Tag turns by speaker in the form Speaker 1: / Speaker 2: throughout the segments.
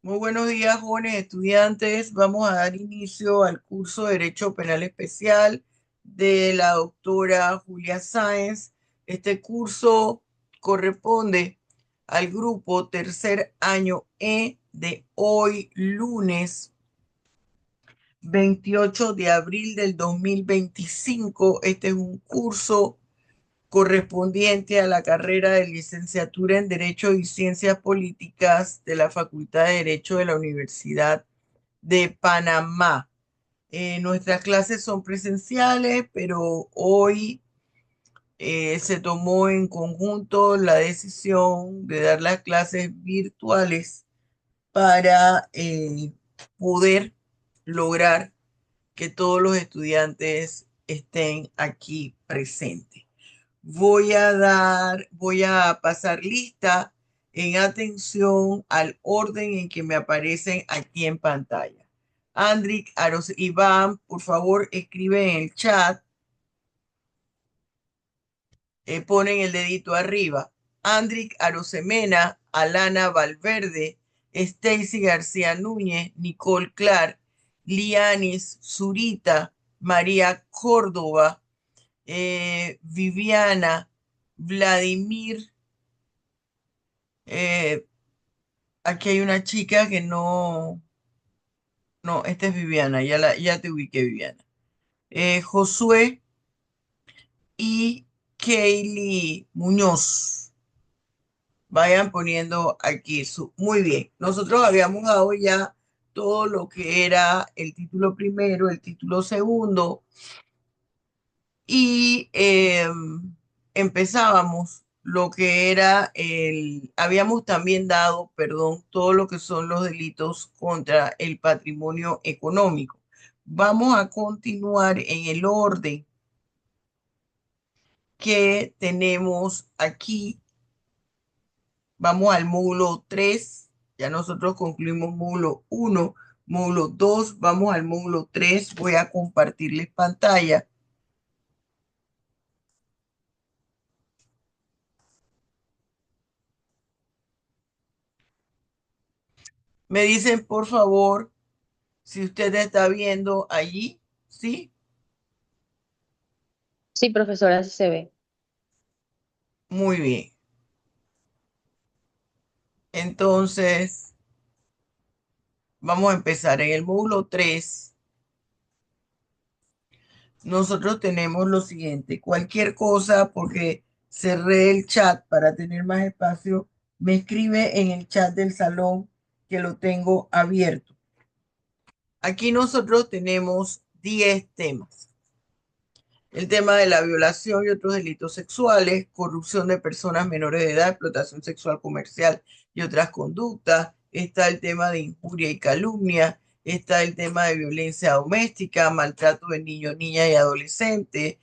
Speaker 1: Muy buenos días, jóvenes estudiantes. Vamos a dar inicio al curso de Derecho Penal Especial de la doctora Julia Sáenz. Este curso corresponde al grupo tercer año E de hoy, lunes 28 de abril del 2025. Este es un curso correspondiente a la carrera de licenciatura en Derecho y Ciencias Políticas de la Facultad de Derecho de la Universidad de Panamá. Nuestras clases son presenciales, pero hoy se tomó en conjunto la decisión de dar las clases virtuales para poder lograr que todos los estudiantes estén aquí presentes. Voy a pasar lista en atención al orden en que me aparecen aquí en pantalla. Andric, Aros, Iván, por favor, escribe en el chat, ponen el dedito arriba. Andric Arosemena, Alana Valverde, Stacy García Núñez, Nicole Clark, Lianis Zurita, María Córdoba, Viviana, Vladimir. eh, Aquí hay una chica que no, esta es Viviana, ya te ubiqué, Viviana. Josué y Kaylee Muñoz. Vayan poniendo aquí muy bien. Nosotros habíamos dado ya todo lo que era el título primero, el título segundo, y empezábamos lo que era habíamos también dado, perdón, todo lo que son los delitos contra el patrimonio económico. Vamos a continuar en el orden que tenemos aquí. Vamos al módulo 3. Ya nosotros concluimos módulo 1, módulo 2. Vamos al módulo 3. Voy a compartirles pantalla. Me dicen, por favor, si usted está viendo allí, ¿sí?
Speaker 2: Sí, profesora, así se ve.
Speaker 1: Muy bien. Entonces, vamos a empezar. En el módulo 3, nosotros tenemos lo siguiente. Cualquier cosa, porque cerré el chat para tener más espacio, me escribe en el chat del salón que lo tengo abierto. Aquí nosotros tenemos 10 temas. El tema de la violación y otros delitos sexuales, corrupción de personas menores de edad, explotación sexual comercial y otras conductas. Está el tema de injuria y calumnia. Está el tema de violencia doméstica, maltrato de niños, niñas y adolescentes,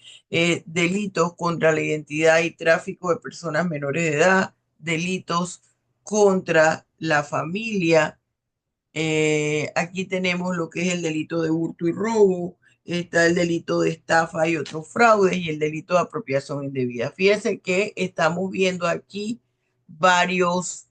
Speaker 1: delitos contra la identidad y tráfico de personas menores de edad, delitos contra la familia. Aquí tenemos lo que es el delito de hurto y robo, está el delito de estafa y otros fraudes y el delito de apropiación indebida. Fíjense que estamos viendo aquí varios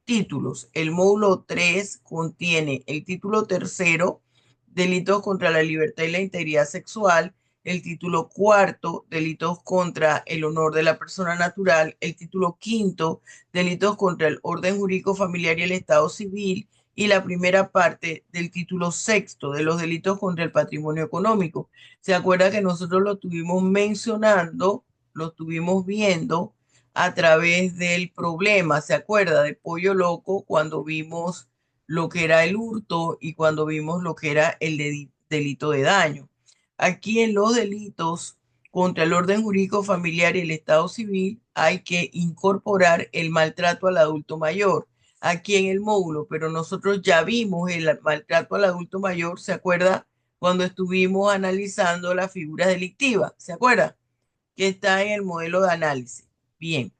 Speaker 1: títulos. El módulo 3 contiene el título tercero, delitos contra la libertad y la integridad sexual, el título cuarto, delitos contra el honor de la persona natural, el título quinto, delitos contra el orden jurídico familiar y el estado civil, y la primera parte del título sexto de los delitos contra el patrimonio económico. ¿Se acuerda que nosotros lo tuvimos mencionando, lo estuvimos viendo a través del problema? ¿Se acuerda de Pollo Loco cuando vimos lo que era el hurto y cuando vimos lo que era el delito de daño? Aquí en los delitos contra el orden jurídico familiar y el estado civil hay que incorporar el maltrato al adulto mayor aquí en el módulo, pero nosotros ya vimos el maltrato al adulto mayor, ¿se acuerda? Cuando estuvimos analizando las figuras delictivas, ¿se acuerda? Que está en el modelo de análisis. Bien,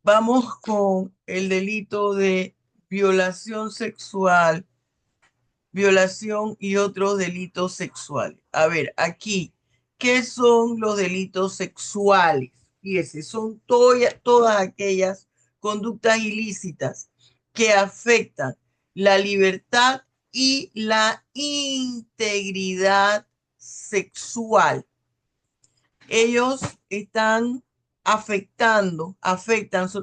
Speaker 1: vamos con el delito de violación sexual, violación y otros delitos sexuales. A ver, aquí, ¿qué son los delitos sexuales? Fíjese, son todas aquellas conductas ilícitas que afectan la libertad y la integridad sexual. Ellos están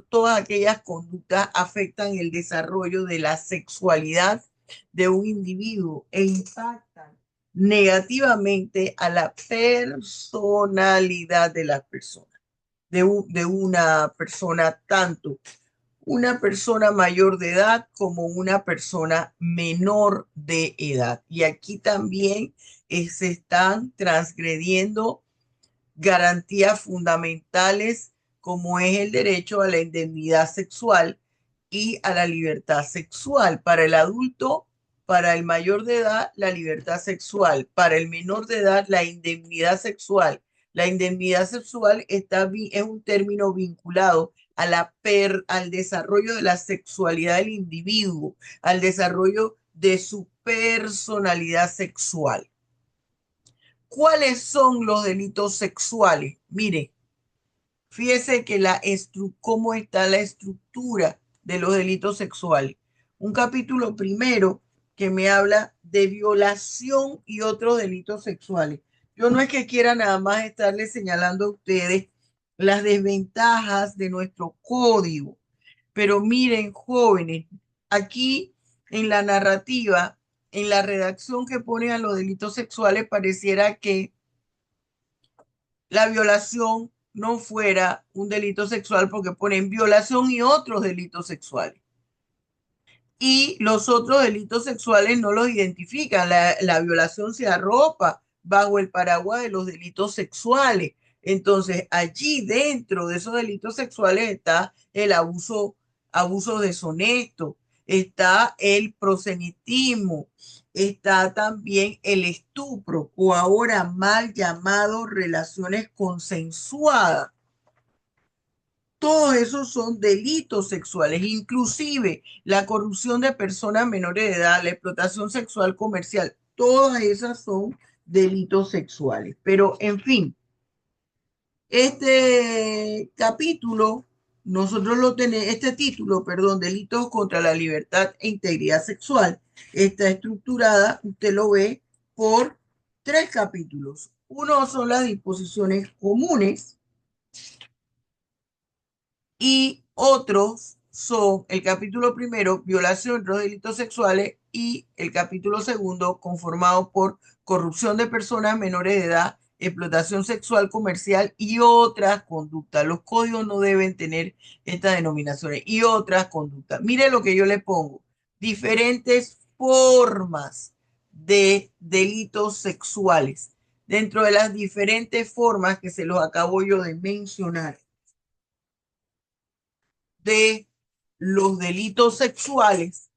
Speaker 1: todas aquellas conductas afectan el desarrollo de la sexualidad de un individuo e impactan negativamente a la personalidad de las personas, de una persona, tanto una persona mayor de edad como una persona menor de edad. Y aquí también se están transgrediendo garantías fundamentales como es el derecho a la indemnidad sexual y a la libertad sexual. Para el adulto, para el mayor de edad, la libertad sexual. Para el menor de edad, la indemnidad sexual. La indemnidad sexual es un término vinculado a al desarrollo de la sexualidad del individuo, al desarrollo de su personalidad sexual. ¿Cuáles son los delitos sexuales? Mire, fíjese que cómo está la estructura de los delitos sexuales. Un capítulo primero que me habla de violación y otros delitos sexuales. Yo no es que quiera nada más estarles señalando a ustedes las desventajas de nuestro código, pero miren, jóvenes, aquí en la narrativa, en la redacción que ponen a los delitos sexuales, pareciera que la violación no fuera un delito sexual porque ponen violación y otros delitos sexuales. Y los otros delitos sexuales no los identifican. La violación se arropa bajo el paraguas de los delitos sexuales. Entonces, allí dentro de esos delitos sexuales está el abuso deshonesto, está el prosenitismo, está también el estupro o ahora mal llamado relaciones consensuadas. Todos esos son delitos sexuales, inclusive la corrupción de personas menores de edad, la explotación sexual comercial, todas esas son delitos sexuales. Pero, en fin, este capítulo, nosotros lo tenemos, este título, perdón, delitos contra la libertad e integridad sexual, está estructurada, usted lo ve, por tres capítulos. Uno son las disposiciones comunes y otros son el capítulo primero, violación, los delitos sexuales, y el capítulo segundo, conformado por corrupción de personas menores de edad, explotación sexual comercial y otras conductas. Los códigos no deben tener estas denominaciones y otras conductas. Mire lo que yo le pongo. Diferentes formas de delitos sexuales. Dentro de las diferentes formas que se los acabo yo de mencionar, de los delitos sexuales,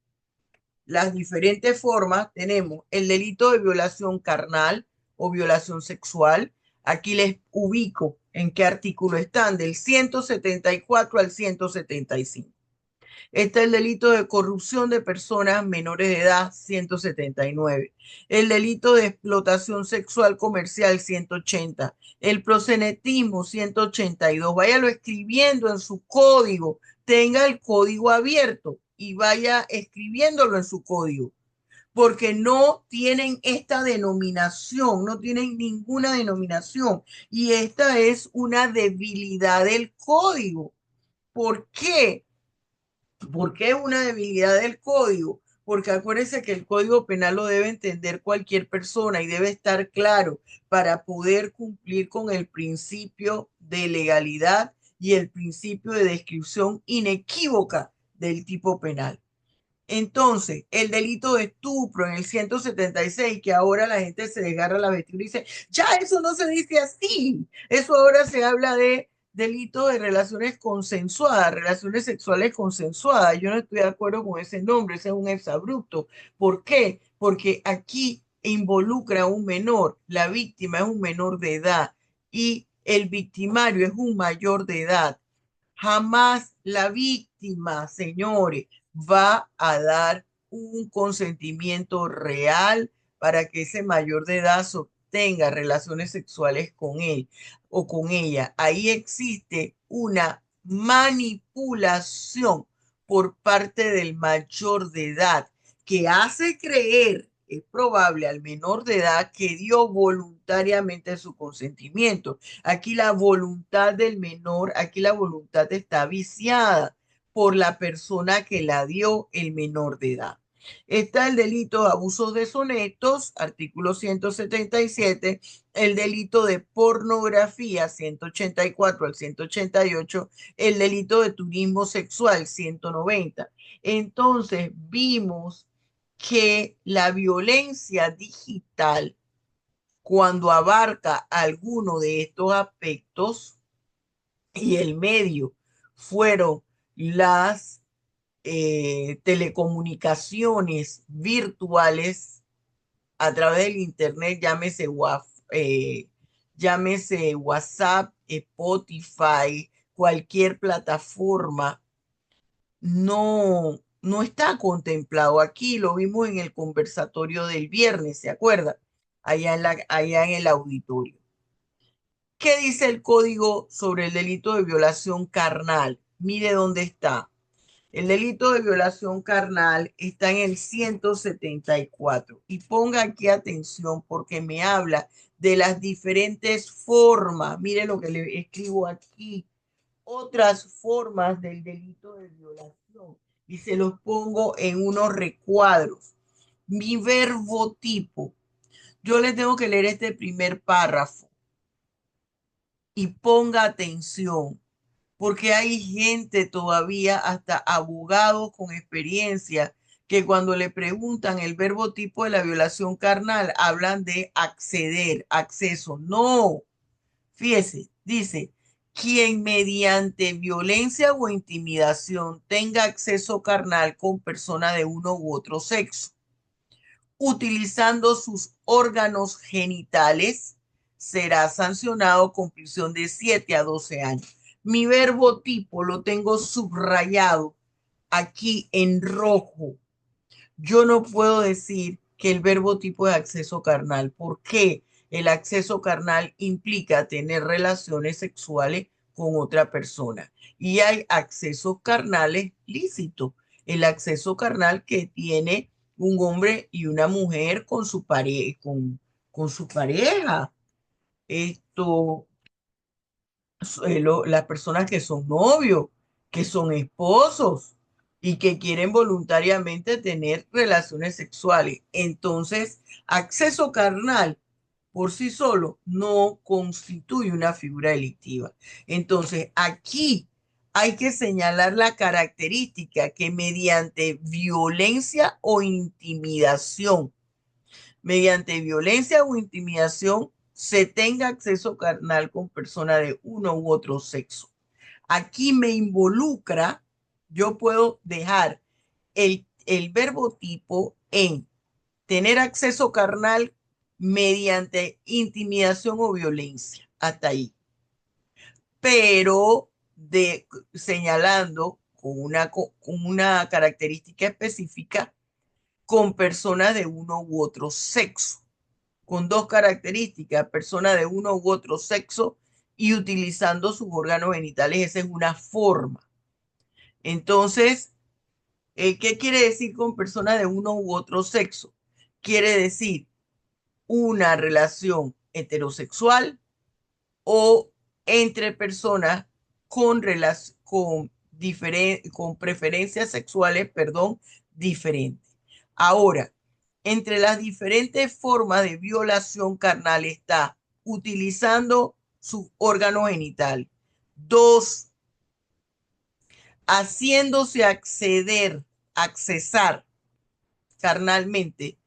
Speaker 1: las diferentes formas, tenemos el delito de violación carnal o violación sexual. Aquí les ubico en qué artículo están, del 174 al 175. Está el delito de corrupción de personas menores de edad, 179. El delito de explotación sexual comercial, 180. El proxenetismo, 182. Váyalo escribiendo en su código. Tenga el código abierto y vaya escribiéndolo en su código, porque no tienen esta denominación, no tienen ninguna denominación. Y esta es una debilidad del código. ¿Por qué? ¿Por qué es una debilidad del código? Porque acuérdense que el código penal lo debe entender cualquier persona y debe estar claro para poder cumplir con el principio de legalidad y el principio de descripción inequívoca del tipo penal. Entonces, el delito de estupro en el 176, que ahora la gente se desgarra la vestidura y dice, ya eso no se dice así. Eso ahora se habla de delito de relaciones consensuadas, relaciones sexuales consensuadas. Yo no estoy de acuerdo con ese nombre, ese es un exabrupto. ¿Por qué? Porque aquí involucra a un menor, la víctima es un menor de edad y el victimario es un mayor de edad. Jamás la víctima, señores, va a dar un consentimiento real para que ese mayor de edad sostenga relaciones sexuales con él o con ella. Ahí existe una manipulación por parte del mayor de edad, que hace creer, es probable al menor de edad que dio voluntariamente su consentimiento. Aquí la voluntad del menor, aquí la voluntad está viciada por la persona que la dio el menor de edad. Está el delito de abusos deshonestos, artículo 177, el delito de pornografía, 184 al 188, el delito de turismo sexual, 190. Entonces, vimos que la violencia digital, cuando abarca alguno de estos aspectos y el medio fueron las telecomunicaciones virtuales a través del internet, llámese WhatsApp, Spotify, cualquier plataforma, no está contemplado aquí. Lo vimos en el conversatorio del viernes, ¿se acuerda? Allá en el auditorio. ¿Qué dice el código sobre el delito de violación carnal? Mire dónde está. El delito de violación carnal está en el 174. Y ponga aquí atención porque me habla de las diferentes formas. Mire lo que le escribo aquí. Otras formas del delito de violación. Y se los pongo en unos recuadros. Mi verbo tipo. Yo le tengo que leer este primer párrafo y ponga atención porque hay gente todavía, hasta abogados con experiencia, que cuando le preguntan el verbo tipo de la violación carnal, hablan de acceder, acceso. No, fíjese, dice, quien mediante violencia o intimidación tenga acceso carnal con persona de uno u otro sexo utilizando sus órganos genitales, será sancionado con prisión de 7 a 12 años. Mi verbo tipo lo tengo subrayado aquí en rojo. Yo no puedo decir que el verbo tipo es acceso carnal. ¿Por qué? El acceso carnal implica tener relaciones sexuales con otra persona. Y hay accesos carnales lícitos. El acceso carnal que tiene un hombre y una mujer con con su pareja. Esto, las personas que son novios, que son esposos y que quieren voluntariamente tener relaciones sexuales. Entonces, acceso carnal por sí solo no constituye una figura delictiva. Entonces, aquí hay que señalar la característica que mediante violencia o intimidación, mediante violencia o intimidación, se tenga acceso carnal con persona de uno u otro sexo. Aquí me involucra, yo puedo dejar el verbo tipo en tener acceso carnal mediante intimidación o violencia. Hasta ahí. Pero señalando con una característica específica con personas de uno u otro sexo, con dos características, persona de uno u otro sexo y utilizando sus órganos genitales. Esa es una forma. Entonces, ¿qué quiere decir con persona de uno u otro sexo? Quiere decir una relación heterosexual o entre personas con preferencias sexuales, perdón, diferentes. Ahora, entre las diferentes formas de violación carnal está utilizando su órgano genital. Dos, haciéndose accesar carnalmente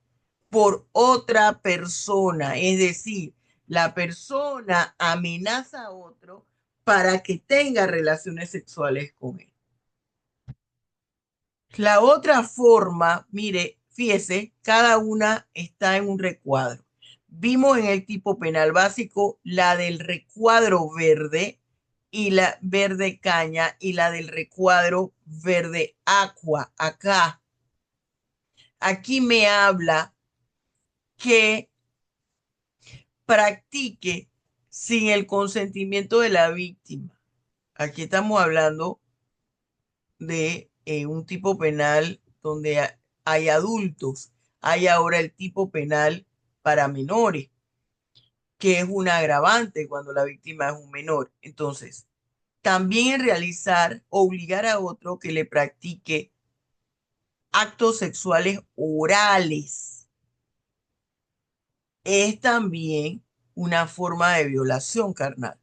Speaker 1: por otra persona, es decir, la persona amenaza a otro para que tenga relaciones sexuales con él. La otra forma, mire, fíjese, cada una está en un recuadro. Vimos en el tipo penal básico la del recuadro verde y la verde caña y la del recuadro verde aqua. Acá, aquí me habla que practique sin el consentimiento de la víctima. Aquí estamos hablando de un tipo penal donde hay adultos, hay ahora el tipo penal para menores, que es un agravante cuando la víctima es un menor. Entonces, también en realizar, obligar a otro que le practique actos sexuales orales es también una forma de violación carnal.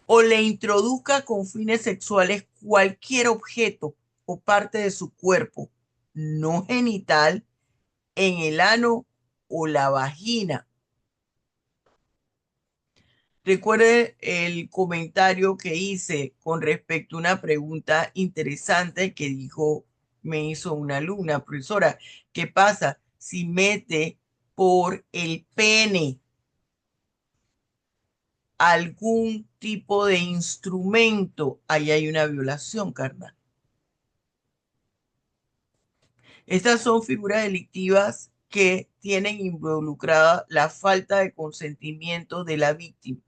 Speaker 1: O le introduzca con fines sexuales cualquier objeto o parte de su cuerpo no genital en el ano o la vagina. Recuerde el comentario que hice con respecto a una pregunta interesante que dijo, me hizo una alumna, profesora, ¿qué pasa si mete por el pene algún tipo de instrumento? Ahí hay una violación carnal. Estas son figuras delictivas que tienen involucrada la falta de consentimiento de la víctima,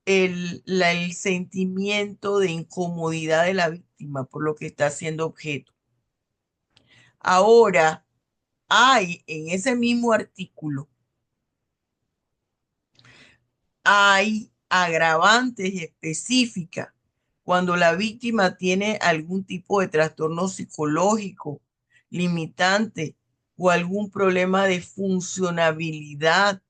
Speaker 1: el sentimiento de incomodidad de la víctima por lo que está siendo objeto. Ahora, hay en ese mismo artículo, hay agravantes específicas cuando la víctima tiene algún tipo de trastorno psicológico limitante o algún problema de funcionabilidad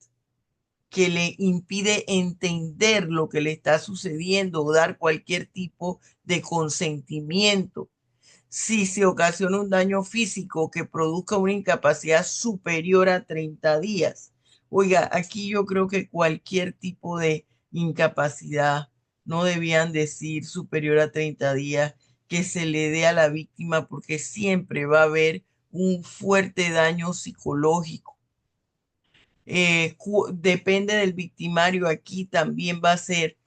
Speaker 1: que le impide entender lo que le está sucediendo o dar cualquier tipo de consentimiento. Si se ocasiona un daño físico que produzca una incapacidad superior a 30 días. Oiga, aquí yo creo que cualquier tipo de incapacidad, no debían decir superior a 30 días, que se le dé a la víctima porque siempre va a haber un fuerte daño psicológico. Depende del victimario, aquí también va a ser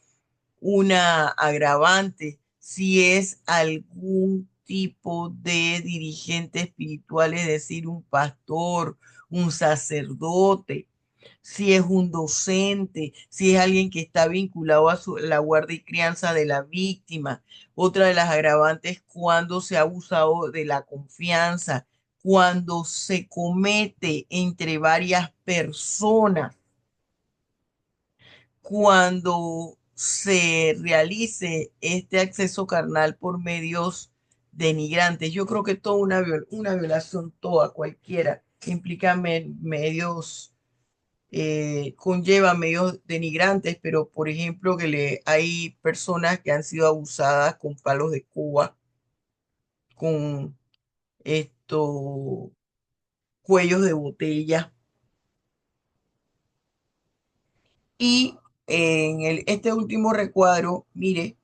Speaker 1: una agravante si es algún tipo de dirigente espiritual, es decir, un pastor, un sacerdote, si es un docente, si es alguien que está vinculado a la guardia y crianza de la víctima. Otra de las agravantes cuando se ha abusado de la confianza, cuando se comete entre varias personas, cuando se realice este acceso carnal por medios denigrantes. Yo creo que toda una violación, toda, cualquiera, implica medios, conlleva medios denigrantes, pero por ejemplo hay personas que han sido abusadas con palos de Cuba, con estos cuellos de botella. Y en este último recuadro, mire,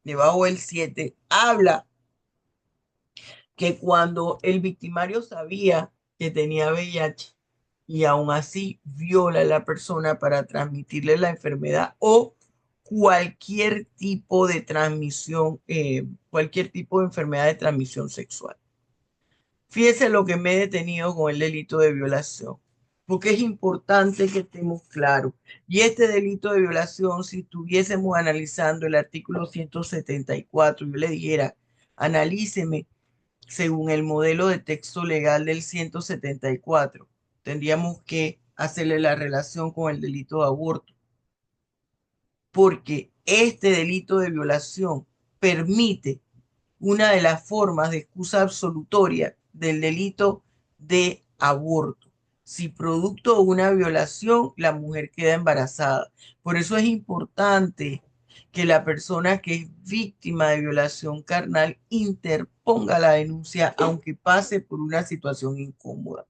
Speaker 1: debajo del 7 habla que cuando el victimario sabía que tenía VIH y aún así viola a la persona para transmitirle la enfermedad o cualquier tipo de transmisión, cualquier tipo de enfermedad de transmisión sexual. Fíjese lo que me he detenido con el delito de violación, porque es importante que estemos claros. Y este delito de violación, si estuviésemos analizando el artículo 174, yo le dijera, analíceme según el modelo de texto legal del 174, tendríamos que hacerle la relación con el delito de aborto, porque este delito de violación permite una de las formas de excusa absolutoria del delito de aborto. Si producto de una violación, la mujer queda embarazada. Por eso es importante que la persona que es víctima de violación carnal interponga la denuncia aunque pase por una situación incómoda.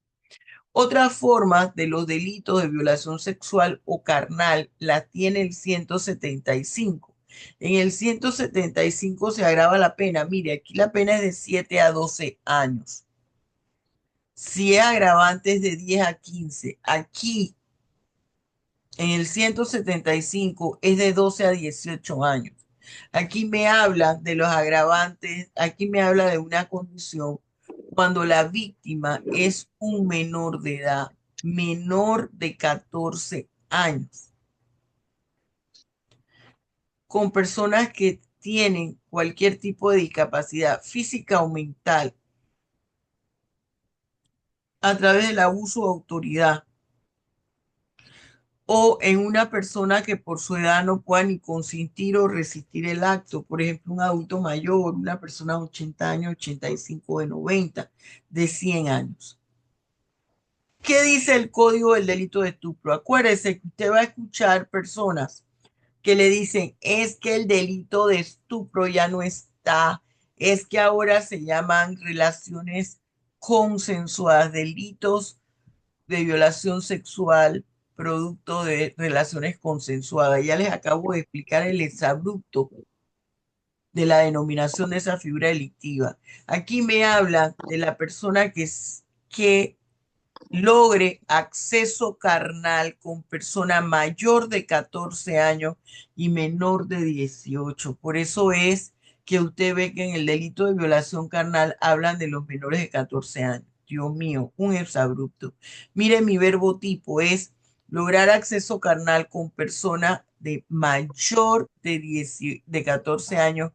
Speaker 1: Otras formas de los delitos de violación sexual o carnal las tiene el 175. En el 175 se agrava la pena. Mire, aquí la pena es de 7 a 12 años. Si es agravante es de 10 a 15. Aquí en el 175 es de 12 a 18 años. Aquí me habla de los agravantes, aquí me habla de una condición cuando la víctima es un menor de edad, menor de 14 años, con personas que tienen cualquier tipo de discapacidad física o mental a través del abuso de autoridad o en una persona que por su edad no pueda ni consentir o resistir el acto, por ejemplo, un adulto mayor, una persona de 80 años, 85, de 90, de 100 años. ¿Qué dice el Código del Delito de Estupro? Acuérdese que usted va a escuchar personas que le dicen, es que el delito de estupro ya no está, es que ahora se llaman relaciones consensuadas, delitos de violación sexual producto de relaciones consensuadas. Ya les acabo de explicar el exabrupto de la denominación de esa figura delictiva. Aquí me habla de la persona que logre acceso carnal con persona mayor de 14 años y menor de 18. Por eso es que usted ve que en el delito de violación carnal hablan de los menores de 14 años. Dios mío, un exabrupto. Mire, mi verbo tipo es lograr acceso carnal con persona de mayor de 10 de 14 años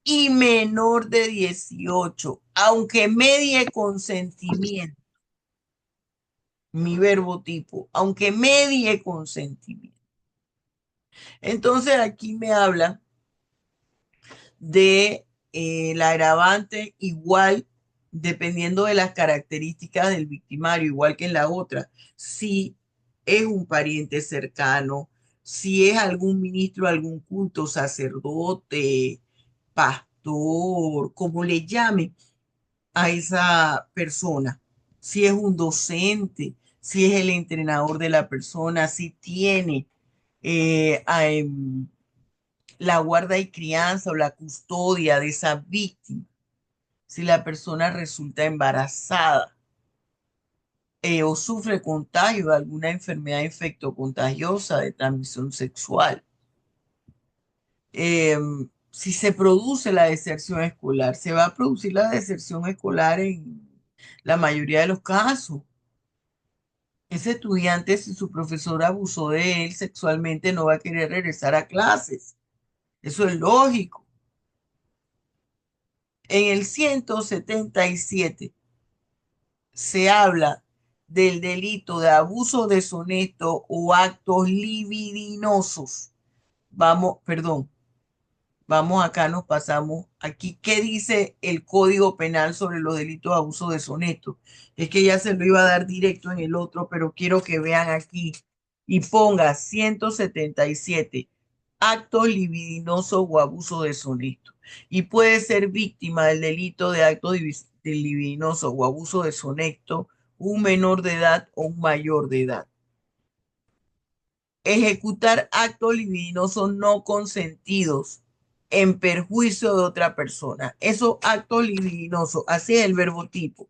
Speaker 1: y menor de 18, aunque medie consentimiento, mi verbo tipo, aunque medie consentimiento. Entonces aquí me habla de la agravante igual, dependiendo de las características del victimario, igual que en la otra. Si es un pariente cercano, si es algún ministro, algún culto, sacerdote, pastor, como le llame a esa persona, si es un docente, si es el entrenador de la persona, si tiene la guarda y crianza o la custodia de esa víctima, si la persona resulta embarazada o sufre contagio de alguna enfermedad infectocontagiosa de transmisión sexual, eh, si se produce la deserción escolar, se va a producir la deserción escolar en la mayoría de los casos. Ese estudiante, si su profesor abusó de él sexualmente, no va a querer regresar a clases. Eso es lógico. En el 177 se habla del delito de abuso deshonesto o actos libidinosos. Vamos, perdón, vamos acá, nos pasamos aquí. ¿Qué dice el Código Penal sobre los delitos de abuso deshonesto? Es que ya se lo iba a dar directo en el otro, pero quiero que vean aquí y ponga 177, actos libidinosos o abuso deshonesto. Y puede ser víctima del delito de acto de libidinoso o abuso deshonesto un menor de edad o un mayor de edad. Ejecutar actos libidinosos no consentidos en perjuicio de otra persona. Esos actos libidinosos, así es el verbo tipo.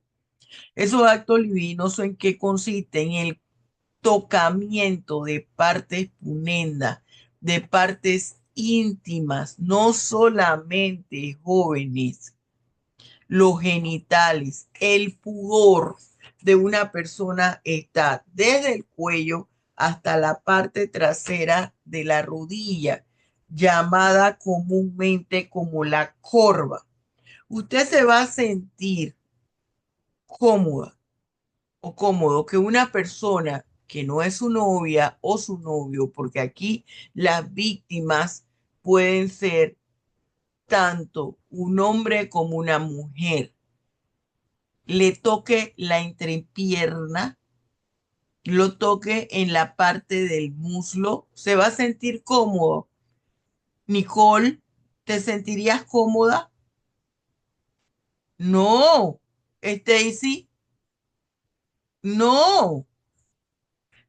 Speaker 1: Esos actos libidinosos, ¿en qué consiste? En el tocamiento de partes punendas, de partes íntimas, no solamente jóvenes, los genitales, el pudor de una persona está desde el cuello hasta la parte trasera de la rodilla, llamada comúnmente como la corva. Usted se va a sentir cómoda o cómodo que una persona que no es su novia o su novio, porque aquí las víctimas pueden ser tanto un hombre como una mujer, le toque la entrepierna, lo toque en la parte del muslo, se va a sentir cómodo. Nicole, ¿te sentirías cómoda? No. Stacy, no.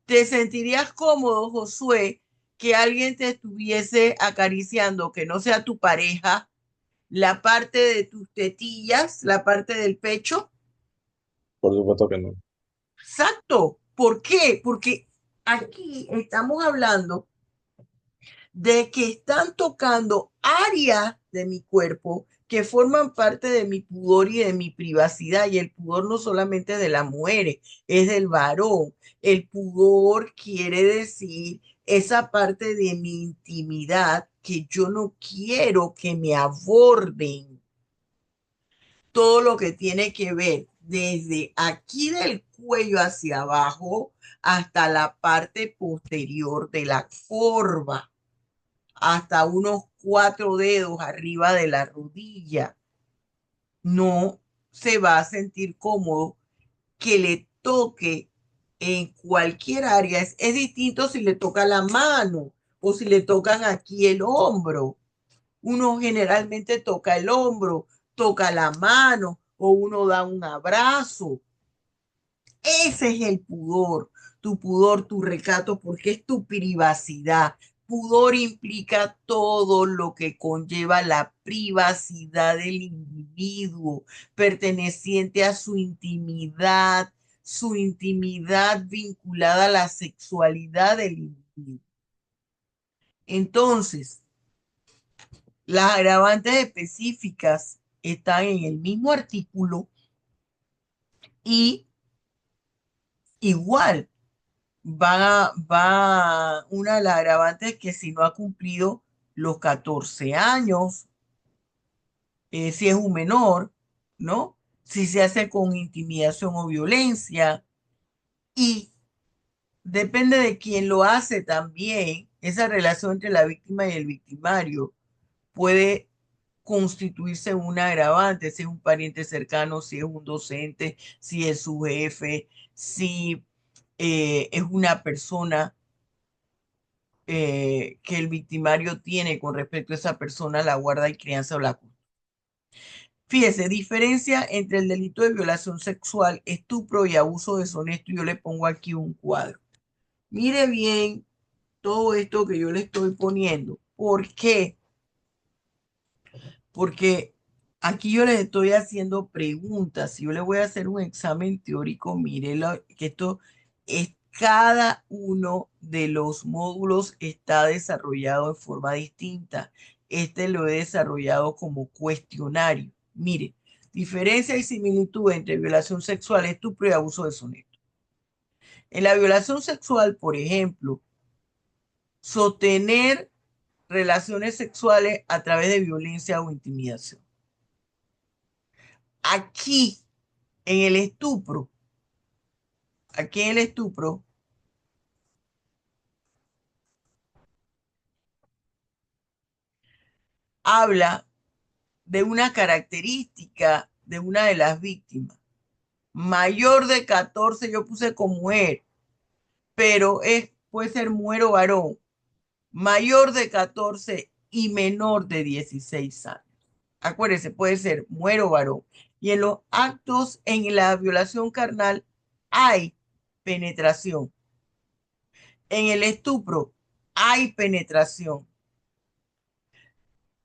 Speaker 1: ¿Te sentirías cómodo, Josué, que alguien te estuviese acariciando, que no sea tu pareja, la parte de tus tetillas, la parte del pecho?
Speaker 3: Por supuesto que no.
Speaker 1: Exacto. ¿Por qué? Porque aquí estamos hablando de que están tocando áreas de mi cuerpo que forman parte de mi pudor y de mi privacidad. Y el pudor no solamente es de las mujeres, es del varón. El pudor quiere decir esa parte de mi intimidad que yo no quiero que me aborden. Todo lo que tiene que ver desde aquí del cuello hacia abajo hasta la parte posterior de la corva, hasta unos 4 dedos arriba de la rodilla. No se va a sentir cómodo que le toque en cualquier área. Es distinto si le toca la mano o si le tocan aquí el hombro. Uno generalmente toca el hombro, toca la mano o uno da un abrazo. Ese es el pudor, tu recato, porque es tu privacidad. Pudor implica todo lo que conlleva la privacidad del individuo, perteneciente a su intimidad vinculada a la sexualidad del individuo. Entonces, las agravantes específicas están en el mismo artículo y igual va una de las agravantes que si no ha cumplido los 14 años, si es un menor, ¿no? Si se hace con intimidación o violencia y depende de quién lo hace también, esa relación entre la víctima y el victimario puede constituirse una agravante, si es un pariente cercano, si es un docente, si es su jefe, si es una persona que el victimario tiene con respecto a esa persona, la guarda y crianza o la custodia. Fíjese, diferencia entre el delito de violación sexual, estupro y abuso deshonesto. Yo le pongo aquí un cuadro. Mire bien todo esto que yo le estoy poniendo. ¿Por qué? Porque aquí yo les estoy haciendo preguntas. Si yo le voy a hacer un examen teórico, mire que esto es cada uno de los módulos está desarrollado de forma distinta. Este lo he desarrollado como cuestionario. Mire, diferencia y similitud entre violación sexual, estupro y abuso deshonesto. En la violación sexual, por ejemplo, sostener relaciones sexuales a través de violencia o intimidación. Aquí en el estupro, aquí en el estupro, habla de una característica de una de las víctimas. Mayor de 14, yo puse con mujer, pero puede ser mujer o varón. Mayor de 14 y menor de 16 años. Acuérdense, puede ser mujer o varón. Y en los actos, en la violación carnal, hay penetración. En el estupro, hay penetración.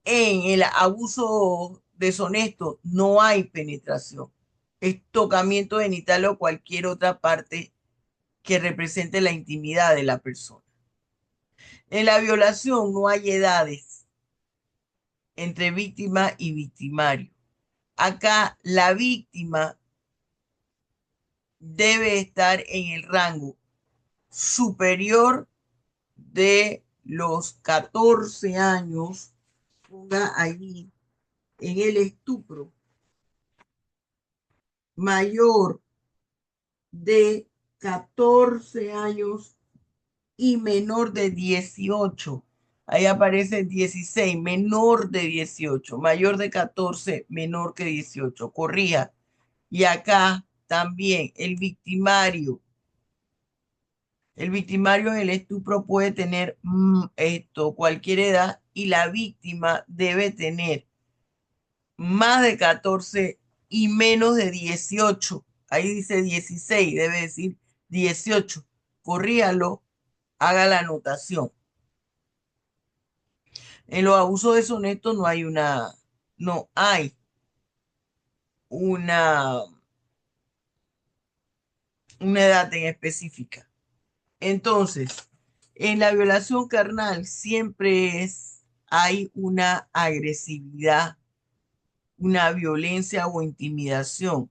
Speaker 1: En el abuso deshonesto no hay penetración. Es tocamiento genital o cualquier otra parte que represente la intimidad de la persona. En la violación no hay edades entre víctima y victimario. Acá la víctima debe estar en el rango superior de los 14 años. Ponga allí en el estupro mayor de 14 años y menor de 18. Ahí aparece 16, menor de 18, mayor de 14, menor que 18. Corrija. Y acá también el victimario en el estupro puede tener cualquier edad y la víctima debe tener más de 14 y menos de 18. Ahí dice 16, debe decir 18. Corríalo, haga la anotación. En los abusos deshonestos no hay una, una edad en específica. Entonces, en la violación carnal siempre hay una agresividad, una violencia o intimidación.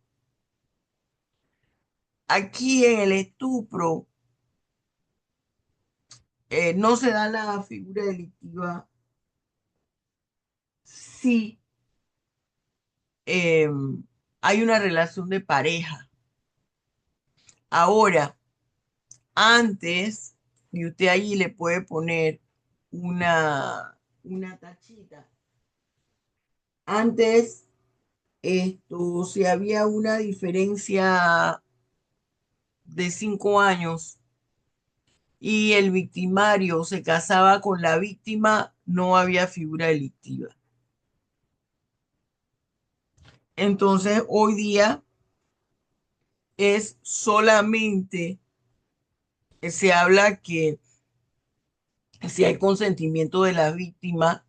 Speaker 1: Aquí en el estupro No se da la figura delictiva si eh, hay una relación de pareja. Ahora, antes, y usted allí le puede poner una tachita. Antes, si había una diferencia de 5 años y el victimario se casaba con la víctima, no había figura delictiva. Entonces, hoy día es solamente, se habla que si hay consentimiento de la víctima,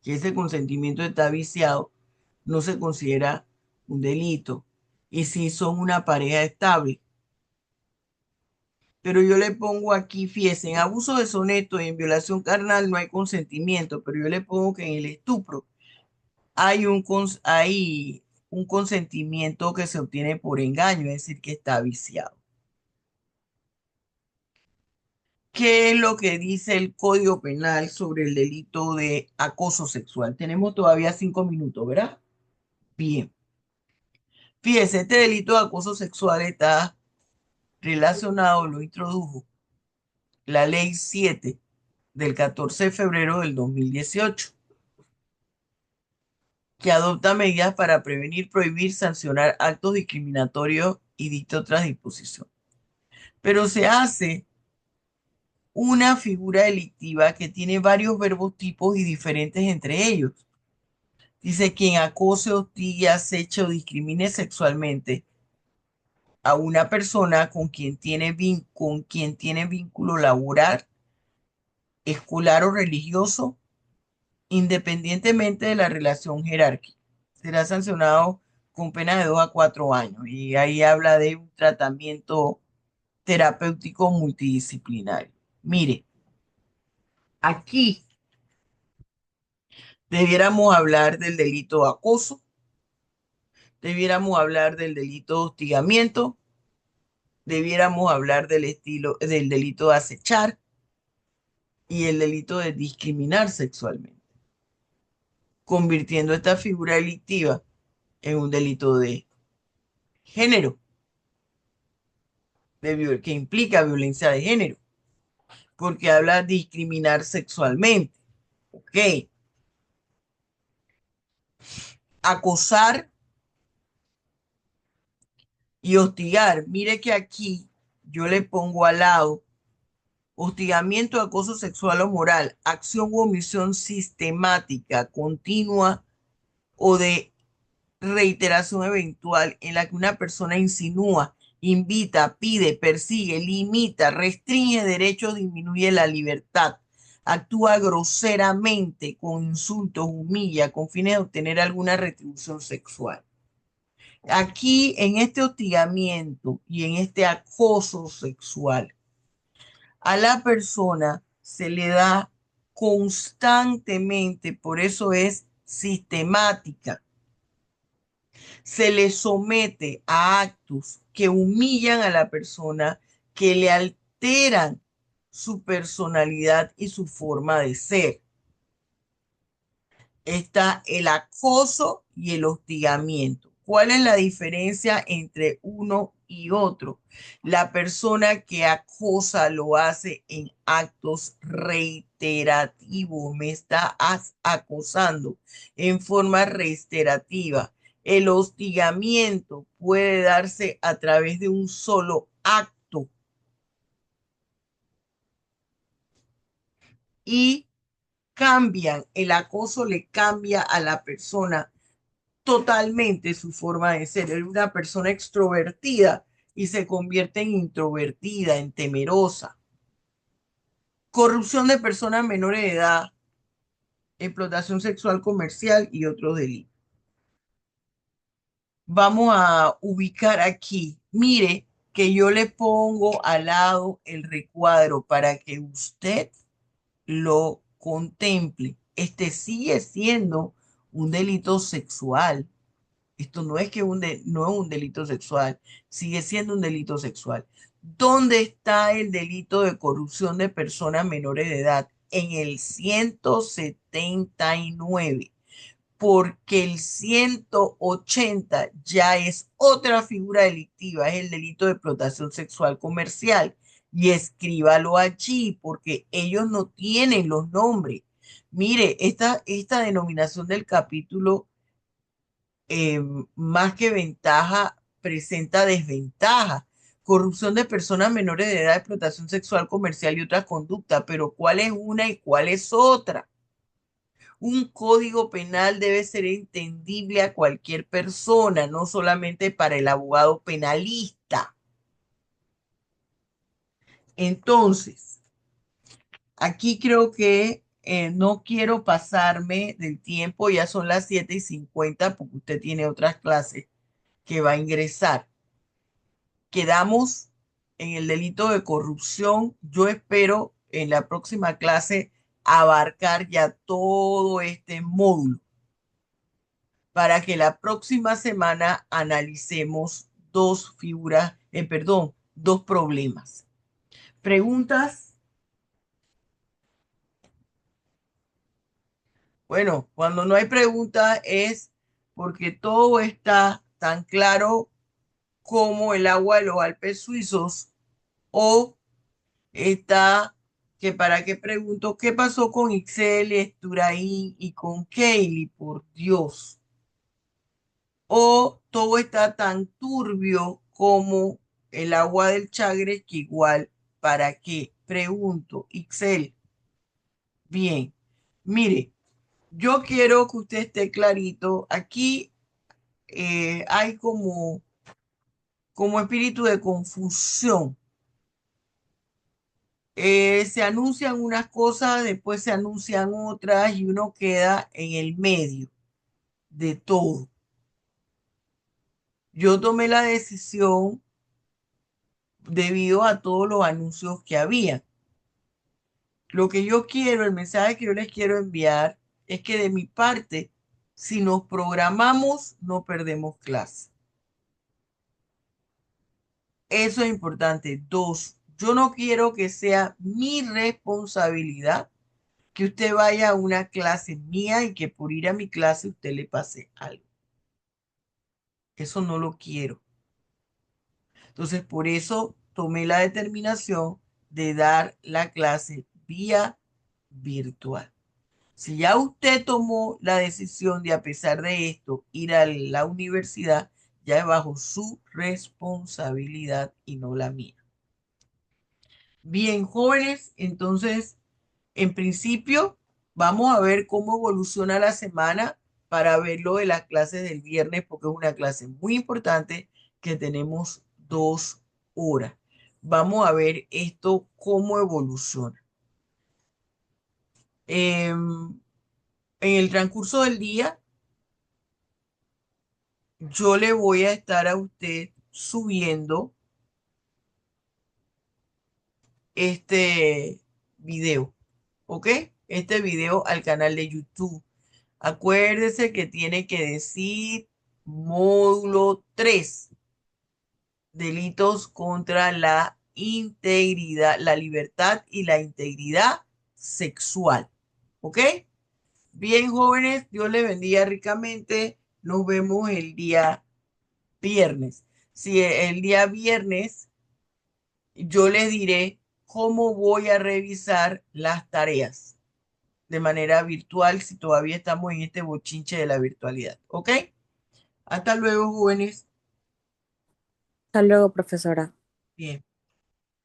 Speaker 1: que ese consentimiento está viciado, no se considera un delito. Y si son una pareja estable. Pero yo le pongo aquí, fíjense, en abuso deshonesto y en violación carnal no hay consentimiento, pero yo le pongo que en el estupro hay un consentimiento que se obtiene por engaño, es decir, que está viciado. ¿Qué es lo que dice el Código Penal sobre el delito de acoso sexual? Tenemos todavía 5 minutos, ¿verdad? Bien. Fíjese, este delito de acoso sexual está relacionado, lo introdujo la Ley 7 del 14 de febrero del 2018, que adopta medidas para prevenir, prohibir, sancionar actos discriminatorios y dicta otras disposiciones. Pero se hace una figura delictiva que tiene varios verbos tipos y diferentes entre ellos. Dice: quien acose, hostigue, aceche o discrimine sexualmente a una persona con quien tiene vínculo laboral, escolar o religioso, independientemente de la relación jerárquica, será sancionado con pena de 2 a 4 años. Y ahí habla de un tratamiento terapéutico multidisciplinario. Mire, aquí debiéramos hablar del delito de acoso, debiéramos hablar del delito de hostigamiento, debiéramos hablar del delito de acechar y el delito de discriminar sexualmente, convirtiendo esta figura delictiva en un delito de género, que implica violencia de género, porque habla de discriminar sexualmente. Ok. Acosar y hostigar. Mire que aquí yo le pongo al lado hostigamiento, acoso sexual o moral, acción u omisión sistemática, continua o de reiteración eventual en la que una persona insinúa, invita, pide, persigue, limita, restringe derechos, disminuye la libertad, actúa groseramente con insultos, humilla con fines de obtener alguna retribución sexual. Aquí en este hostigamiento y en este acoso sexual, a la persona se le da constantemente, por eso es sistemática, se le somete a actos que humillan a la persona, que le alteran su personalidad y su forma de ser. Está el acoso y el hostigamiento. ¿Cuál es la diferencia entre uno y otro? La persona que acosa lo hace en actos reiterativos, me está acosando en forma reiterativa. El hostigamiento puede darse a través de un solo acto y el acoso le cambia a la persona totalmente su forma de ser. Es una persona extrovertida y se convierte en introvertida, en temerosa. Corrupción de personas menores de edad, explotación sexual comercial y otros delitos. Vamos a ubicar aquí. Mire que yo le pongo al lado el recuadro para que usted lo contemple. Este sigue siendo un delito sexual. Esto no es que no es un delito sexual, sigue siendo un delito sexual. ¿Dónde está el delito de corrupción de personas menores de edad? En el 179, porque el 180 ya es otra figura delictiva, es el delito de explotación sexual comercial. Y escríbalo allí, porque ellos no tienen los nombres. Mire, esta denominación del capítulo, eh, más que ventaja, presenta desventaja. Corrupción de personas menores de edad, explotación sexual comercial y otras conductas, pero ¿cuál es una y cuál es otra? Un código penal debe ser entendible a cualquier persona, no solamente para el abogado penalista. Entonces, aquí creo que no quiero pasarme del tiempo, ya son las 7:50 porque usted tiene otras clases que va a ingresar. Quedamos en el delito de corrupción. Yo espero en la próxima clase abarcar ya todo este módulo para que la próxima semana analicemos dos figuras, perdón, dos problemas. ¿Preguntas? Bueno, cuando no hay preguntas es porque todo está tan claro como el agua de los Alpes suizos, o está que para qué pregunto qué pasó con Ixel, Esturain y con Kaylee, por Dios. O todo está tan turbio como el agua del Chagre, que igual, ¿para qué? Pregunto, Ixel. Bien, mire, yo quiero que usted esté clarito. Aquí hay como espíritu de confusión. Se anuncian unas cosas, después se anuncian otras y uno queda en el medio de todo. Yo tomé la decisión debido a todos los anuncios que había. Lo que yo quiero, el mensaje que yo les quiero enviar es que de mi parte, si nos programamos, no perdemos clase. Eso es importante. Dos, yo no quiero que sea mi responsabilidad que usted vaya a una clase mía y que por ir a mi clase usted le pase algo. Eso no lo quiero. Entonces, por eso tomé la determinación de dar la clase vía virtual. Si ya usted tomó la decisión de, a pesar de esto, ir a la universidad, ya es bajo su responsabilidad y no la mía. Bien, jóvenes, entonces, en principio, vamos a ver cómo evoluciona la semana para ver lo de las clases del viernes, porque es una clase muy importante que tenemos 2 horas. Vamos a ver esto cómo evoluciona. En el transcurso del día, yo le voy a estar a usted subiendo este video, ¿ok? Este video al canal de YouTube. Acuérdese que tiene que decir módulo 3, delitos contra la integridad, la libertad y la integridad sexual, ¿ok? Bien, jóvenes, Dios les bendiga ricamente. Nos vemos el día viernes. Si el día viernes yo les diré cómo voy a revisar las tareas de manera virtual si todavía estamos en este bochinche de la virtualidad. ¿Ok? Hasta luego, jóvenes.
Speaker 2: Hasta luego, profesora.
Speaker 1: Bien.